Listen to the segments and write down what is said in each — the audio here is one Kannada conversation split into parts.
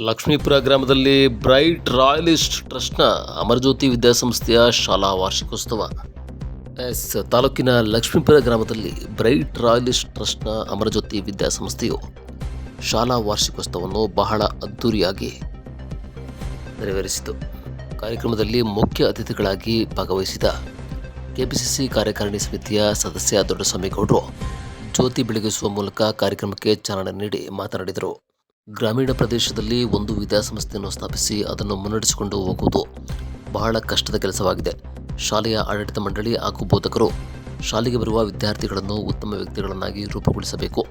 ಲಕ್ಷ್ಮೀಪುರ ಗ್ರಾಮದಲ್ಲಿ ಬ್ರೈಟ್ ರಾಯಲಿಸ್ಟ್ ಟ್ರಸ್ಟ್ನ ಅಮರಜ್ಯೋತಿ ವಿದ್ಯಾಸಂಸ್ಥೆಯ ಶಾಲಾ ವಾರ್ಷಿಕೋತ್ಸವ. ತಾಲೂಕಿನ ಲಕ್ಷ್ಮೀಪುರ ಗ್ರಾಮದಲ್ಲಿ ಬ್ರೈಟ್ ರಾಯಲಿಸ್ಟ್ ಟ್ರಸ್ಟ್ನ ಅಮರಜ್ಯೋತಿ ವಿದ್ಯಾಸಂಸ್ಥೆಯು ಶಾಲಾ ವಾರ್ಷಿಕೋತ್ಸವವನ್ನು ಬಹಳ ಅದ್ದೂರಿಯಾಗಿ ನೆರವೇರಿಸಿತು. ಕಾರ್ಯಕ್ರಮದಲ್ಲಿ ಮುಖ್ಯ ಅತಿಥಿಗಳಾಗಿ ಭಾಗವಹಿಸಿದ ಕೆಪಿಸಿಸಿ ಕಾರ್ಯಕಾರಿಣಿ ಸಮಿತಿಯ ಸದಸ್ಯ ದೊಡ್ಡಸ್ವಾಮಿಗೌಡರು ಜ್ಯೋತಿ ಬೆಳಗಿಸುವ ಮೂಲಕ ಕಾರ್ಯಕ್ರಮಕ್ಕೆ ಚಾಲನೆ ನೀಡಿ ಮಾತನಾಡಿದರು. ಗ್ರಾಮೀಣ ಪ್ರದೇಶದಲ್ಲಿ ಒಂದು ವಿದ್ಯಾಸಂಸ್ಥೆಯನ್ನು ಸ್ಥಾಪಿಸಿ ಅದನ್ನು ಮುನ್ನಡೆಸಿಕೊಂಡು ಹೋಗುವುದು ಬಹಳ ಕಷ್ಟದ ಕೆಲಸವಾಗಿದೆ. ಶಾಲೆಯ ಆಡಳಿತ ಮಂಡಳಿ ಹಾಗೂ ಬೋಧಕರು ಶಾಲೆಗೆ ಬರುವ ವಿದ್ಯಾರ್ಥಿಗಳನ್ನು ಉತ್ತಮ ವ್ಯಕ್ತಿಗಳನ್ನಾಗಿ ರೂಪುಗೊಳಿಸಬೇಕು.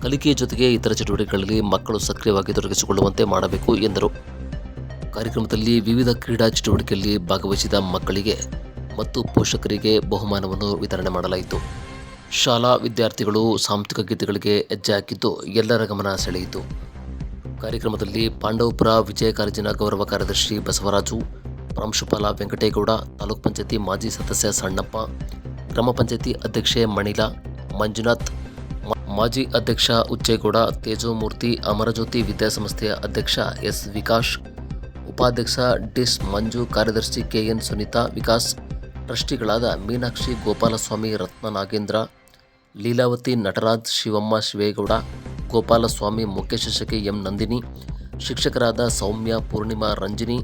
ಕಲಿಕೆಯ ಜೊತೆಗೆ ಇತರ ಚಟುವಟಿಕೆಗಳಲ್ಲಿ ಮಕ್ಕಳು ಸಕ್ರಿಯವಾಗಿ ತೊಡಗಿಸಿಕೊಳ್ಳುವಂತೆ ಮಾಡಬೇಕು ಎಂದರು. ಕಾರ್ಯಕ್ರಮದಲ್ಲಿ ವಿವಿಧ ಕ್ರೀಡಾ ಚಟುವಟಿಕೆಯಲ್ಲಿ ಭಾಗವಹಿಸಿದ ಮಕ್ಕಳಿಗೆ ಮತ್ತು ಪೋಷಕರಿಗೆ ಬಹುಮಾನವನ್ನು ವಿತರಣೆ ಮಾಡಲಾಯಿತು. ಶಾಲಾ ವಿದ್ಯಾರ್ಥಿಗಳು ಸಾಂಸ್ಕೃತಿಕ ಗೀತೆಗಳಿಗೆ ಹೆಜ್ಜೆ ಹಾಕಿದ್ದು ಎಲ್ಲರ ಗಮನ ಸೆಳೆಯಿತು. ಕಾರ್ಯಕ್ರಮದಲ್ಲಿ ಪಾಂಡವಪುರ ವಿಜಯ ಕಾಲೇಜಿನ ಗೌರವ ಕಾರ್ಯದರ್ಶಿ ಬಸವರಾಜು, ಪ್ರಾಂಶುಪಾಲ ವೆಂಕಟೇಗೌಡ, ತಾಲೂಕು ಪಂಚಾಯತಿ ಮಾಜಿ ಸದಸ್ಯ ಸಣ್ಣಪ್ಪ, ಗ್ರಾಮ ಪಂಚಾಯತಿ ಅಧ್ಯಕ್ಷೆ ಮಣಿಲಾ, ಮಂಜುನಾಥ್, ಮಾಜಿ ಅಧ್ಯಕ್ಷ ಉಚ್ಚೇಗೌಡ, ತೇಜೋಮೂರ್ತಿ, ಅಮರಜ್ಯೋತಿ ವಿದ್ಯಾಸಂಸ್ಥೆಯ ಅಧ್ಯಕ್ಷ ಎಸ್ ವಿಕಾಶ್, ಉಪಾಧ್ಯಕ್ಷ ಡಿಸ್ ಮಂಜು, ಕಾರ್ಯದರ್ಶಿ ಕೆಎನ್ ಸುನೀತಾ, ವಿಕಾಸ್, ಟ್ರಸ್ಟಿಗಳಾದ ಮೀನಾಕ್ಷಿ, ಗೋಪಾಲಸ್ವಾಮಿ, ರತ್ನ ನಾಗೇಂದ್ರ, ಲೀಲಾವತಿ, ನಟರಾಜ್, ಶಿವಮ್ಮ, ಶಿವೇಗೌಡ, ಗೋಪಾಲಸ್ವಾಮಿ, ಮುಖ್ಯ ಶಿಕ್ಷಕಿ ಎಂ ನಂದಿನಿ, ಶಿಕ್ಷಕರಾದ ಸೌಮ್ಯ, ಪೂರ್ಣಿಮಾ, ರಂಜಿನಿ,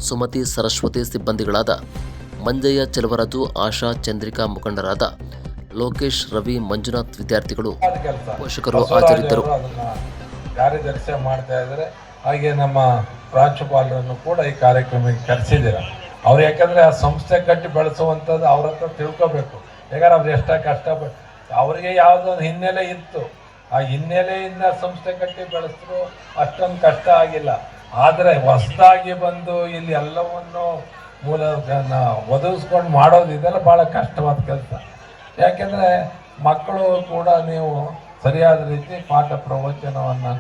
ಸುಮತಿ, ಸರಸ್ವತಿ, ಸಿಬ್ಬಂದಿಗಳಾದ ಮಂಜಯ್ಯ, ಚೆಲುವರಾಜು, ಆಶಾ, ಚಂದ್ರಿಕಾ, ಮುಖಂಡರಾದ ಲೋಕೇಶ್, ರವಿ, ಮಂಜುನಾಥ್, ವಿದ್ಯಾರ್ಥಿಗಳು, ಪೋಷಕರು ಹಾಜರಿದ್ದರು. ಕಾರ್ಯದರ್ಶಿ ಮಾಡ್ತಾ ಇದ್ದಾರೆ. ಹಾಗೆ ನಮ್ಮ ಪ್ರಾಂಶುಪಾಲರನ್ನು ಕೂಡ ಈ ಕಾರ್ಯಕ್ರಮಕ್ಕೆ ಕರೆಸಿದ್ದೀರ. ಅವ್ರು ಯಾಕಂದರೆ ಆ ಸಂಸ್ಥೆ ಕಟ್ಟಿ ಬೆಳೆಸುವಂಥದ್ದು ಅವ್ರ ಹತ್ರ ತಿಳ್ಕೋಬೇಕು. ಯಾಕಂದ್ರೆ ಅವ್ರು ಎಷ್ಟ ಕಷ್ಟಪಟ್ಟು ಅವರಿಗೆ ಯಾವುದೊಂದು ಹಿನ್ನೆಲೆ ಇತ್ತು, ಆ ಹಿನ್ನೆಲೆಯಿಂದ ಸಂಸ್ಥೆ ಕಟ್ಟಿ ಬೆಳೆಸಿದ್ರು ಅಷ್ಟೊಂದು ಕಷ್ಟ ಆಗಿಲ್ಲ. ಆದರೆ ಹೊಸದಾಗಿ ಬಂದು ಇಲ್ಲಿ ಎಲ್ಲವನ್ನು ಮೂಲ ಒದಗಿಸ್ಕೊಂಡು ಮಾಡೋದು ಇದೆಲ್ಲ ಭಾಳ ಕಷ್ಟವಾದ ಕೆಲಸ. ಯಾಕೆಂದರೆ ಮಕ್ಕಳು ಕೂಡ ನೀವು ಸರಿಯಾದ ರೀತಿ ಪಾಠ ಪ್ರವಚನವನ್ನು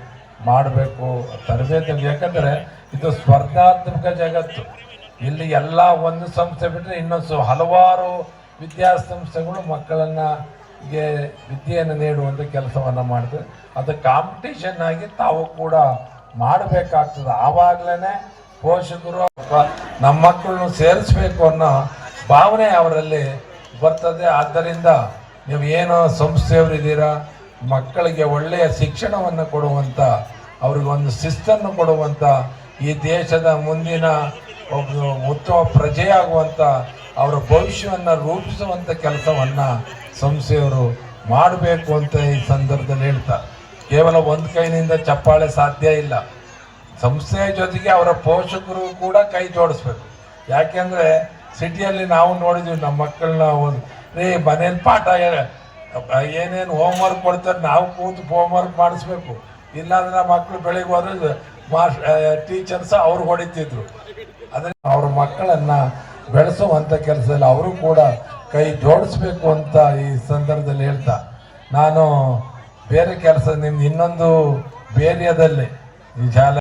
ಮಾಡಬೇಕು, ತರಬೇತಿ. ಯಾಕಂದರೆ ಇದು ಸ್ಪರ್ಧಾತ್ಮಕ ಜಗತ್ತು. ಇಲ್ಲಿ ಎಲ್ಲ ಒಂದು ಸಂಸ್ಥೆ ಬಿಟ್ಟರೆ ಇನ್ನೊಂದು ಹಲವಾರು ವಿದ್ಯಾಸಂಸ್ಥೆಗಳು ಮಕ್ಕಳನ್ನು ವಿದ್ಯೆಯನ್ನು ನೀಡುವಂಥ ಕೆಲಸವನ್ನು ಮಾಡ್ತದೆ. ಅದು ಕಾಂಪಿಟೇಷನ್ ಆಗಿ ತಾವು ಕೂಡ ಮಾಡಬೇಕಾಗ್ತದೆ. ಆವಾಗಲೇ ಪೋಷಕರು ನಮ್ಮ ಮಕ್ಕಳನ್ನು ಸೇರಿಸ್ಬೇಕು ಅನ್ನೋ ಭಾವನೆ ಅವರಲ್ಲಿ ಬರ್ತದೆ. ಆದ್ದರಿಂದ ನೀವು ಏನು ಸಂಸ್ಥೆಯವರಿದ್ದೀರಾ, ಮಕ್ಕಳಿಗೆ ಒಳ್ಳೆಯ ಶಿಕ್ಷಣವನ್ನು ಕೊಡುವಂಥ, ಅವ್ರಿಗೊಂದು ಶಿಸ್ತನ್ನು ಕೊಡುವಂಥ, ಈ ದೇಶದ ಮುಂದಿನ ಒಬ್ಬ ಉತ್ತಮ ಪ್ರಜೆಯಾಗುವಂಥ, ಅವರ ಭವಿಷ್ಯವನ್ನು ರೂಪಿಸುವಂಥ ಕೆಲಸವನ್ನು ಸಂಸ್ಥೆಯವರು ಮಾಡಬೇಕು ಅಂತ ಈ ಸಂದರ್ಭದಲ್ಲಿ ಹೇಳ್ತಾರೆ. ಕೇವಲ ಒಂದು ಕೈನಿಂದ ಚಪ್ಪಾಳೆ ಸಾಧ್ಯ ಇಲ್ಲ. ಸಂಸ್ಥೆಯ ಜೊತೆಗೆ ಅವರ ಪೋಷಕರು ಕೂಡ ಕೈ ಜೋಡಿಸ್ಬೇಕು. ಯಾಕೆಂದರೆ ಸಿಟಿಯಲ್ಲಿ ನಾವು ನೋಡಿದ್ವಿ, ನಮ್ಮ ಮಕ್ಕಳನ್ನ ಮನೇಲಿ ಪಾಠ ಏನೇನು ಹೋಮ್ವರ್ಕ್ ಕೊಡ್ತಾರೆ, ನಾವು ಕೂತು ಹೋಮ್ವರ್ಕ್ ಮಾಡಿಸ್ಬೇಕು. ಇಲ್ಲಾಂದ್ರೆ ಮಕ್ಕಳು ಬೆಳಿಗ್ಗೆ ಹೋದ್ರೆ ಟೀಚರ್ಸ್ ಅವ್ರು ಹೊಡಿತಿದ್ರು. ಅದನ್ನು ಅವ್ರ ಮಕ್ಕಳನ್ನು ಬೆಳೆಸುವಂಥ ಕೆಲಸದಲ್ಲಿ ಅವರು ಕೂಡ ಕೈ ಜೋಡಿಸ್ಬೇಕು ಅಂತ ಈ ಸಂದರ್ಭದಲ್ಲಿ ಹೇಳ್ತಾ, ನಾನು ಬೇರೆ ಕೆಲಸ ನಿಮ್ದು ಇನ್ನೊಂದು ಬೇರೆಯದಲ್ಲಿ ಈ ಶಾಲೆ